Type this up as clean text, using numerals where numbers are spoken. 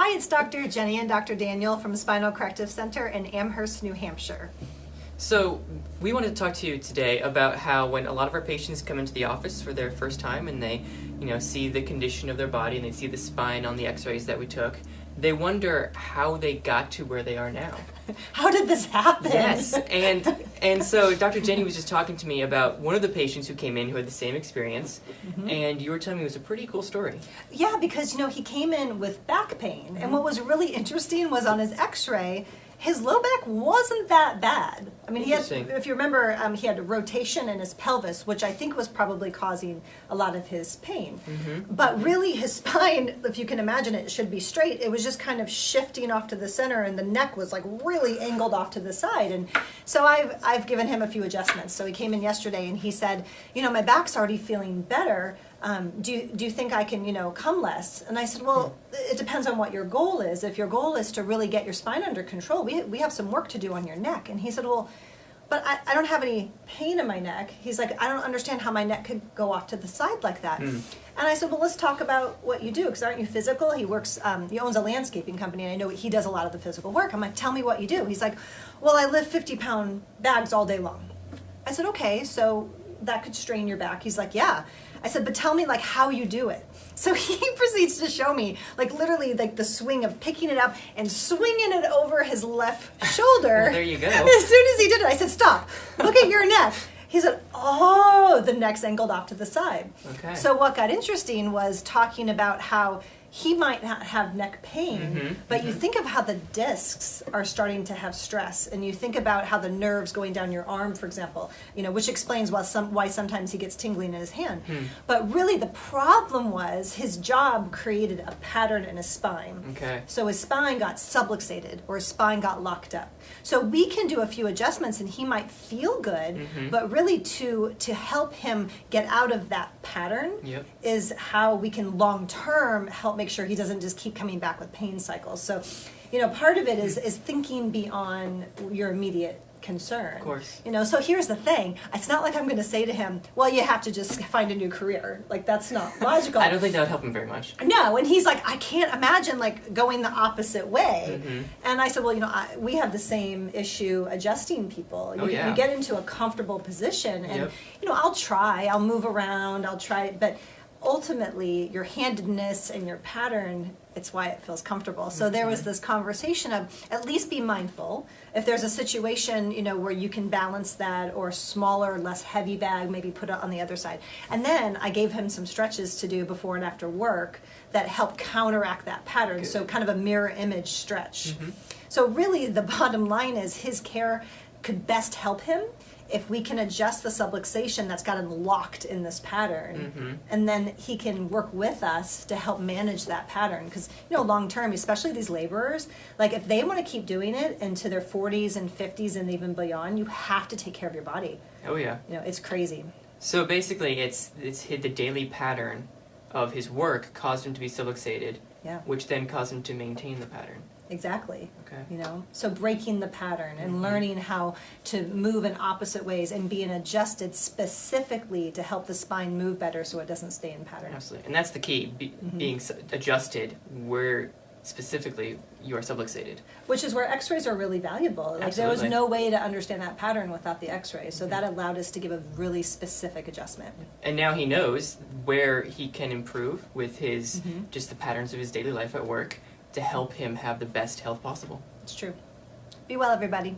Hi, it's Dr. Jenny and Dr. Daniel from Spinal Corrective Center in Amherst, New Hampshire. So we wanted to talk to you today about how when a lot of our patients come into the office for their first time and they, see the condition of their body and they see the spine on the x-rays that we took, they wonder how they got to where they are now. How did this happen? Yes, and so Dr. Jenny was just talking to me about one of the patients who came in who had the same experience, and you were telling me it was a pretty cool story. Yeah, because, he came in with back pain, and what was really interesting was on his x-ray, his low back wasn't that bad. I mean, if you remember, he had a rotation in his pelvis, which I think was probably causing a lot of his pain. But really, his spine, if you can imagine it, should be straight. It was just kind of shifting off to the center, and the neck was like really angled off to the side. And so I've given him a few adjustments. So he came in yesterday, and he said, my back's already feeling better. Do you think I can, come less? And I said, well, it depends on what your goal is. If your goal is to really get your spine under control, we have some work to do on your neck. And he said, well, but I don't have any pain in my neck. He's like, I don't understand how my neck could go off to the side like that. And I said, well, let's talk about what you do, because aren't you physical? He works, he owns a landscaping company, and I know he does a lot of the physical work. I'm like, tell me what you do. He's like, well, I lift 50-pound bags all day long. I said, okay, so that could strain your back. He's like, yeah. I said, but tell me how you do it. So he proceeds to show me literally the swing of picking it up and swinging it over his left shoulder. Well, there you go. And as soon as he did it, I said, stop, look at your neck. He said, oh, the neck's angled off to the side. Okay. So what got interesting was talking about how he might not have neck pain, but you think of how the discs are starting to have stress, and you think about how the nerves going down your arm, for example, which explains why sometimes he gets tingling in his hand. But really the problem was his job created a pattern in his spine. Okay. So his spine got subluxated, or his spine got locked up. So we can do a few adjustments and he might feel good, but really to help him get out of that pattern is how we can long-term help make sure he doesn't just keep coming back with pain cycles. So, part of it is thinking beyond your immediate concern. Of course. So here's the thing. It's not like I'm going to say to him, well, you have to just find a new career. That's not logical. I don't think that would help him very much. No, and he's like, I can't imagine going the opposite way. And I said, well, we have the same issue adjusting people. You get into a comfortable position, and I'll move around, I'll try, but ultimately your handedness and your pattern, it's why it feels comfortable. So there was this conversation of at least be mindful. If there's a situation, where you can balance that, or smaller, less heavy bag, maybe put it on the other side. And then I gave him some stretches to do before and after work that help counteract that pattern. Good. So kind of a mirror image stretch. So really the bottom line is his care could best help him if we can adjust the subluxation that's got him locked in this pattern, and then he can work with us to help manage that pattern. Because, long term, especially these laborers, if they want to keep doing it into their 40s and 50s and even beyond, you have to take care of your body. Oh, yeah. It's crazy. So basically, it's the daily pattern of his work caused him to be subluxated, which then caused him to maintain the pattern. Exactly. Okay. So breaking the pattern and learning how to move in opposite ways and being adjusted specifically to help the spine move better so it doesn't stay in pattern. Absolutely. And that's the key, being adjusted where specifically you are subluxated. Which is where x-rays are really valuable. There was no way to understand that pattern without the x-ray. So that allowed us to give a really specific adjustment. And now he knows where he can improve with his just the patterns of his daily life at work to help him have the best health possible. It's true. Be well, everybody.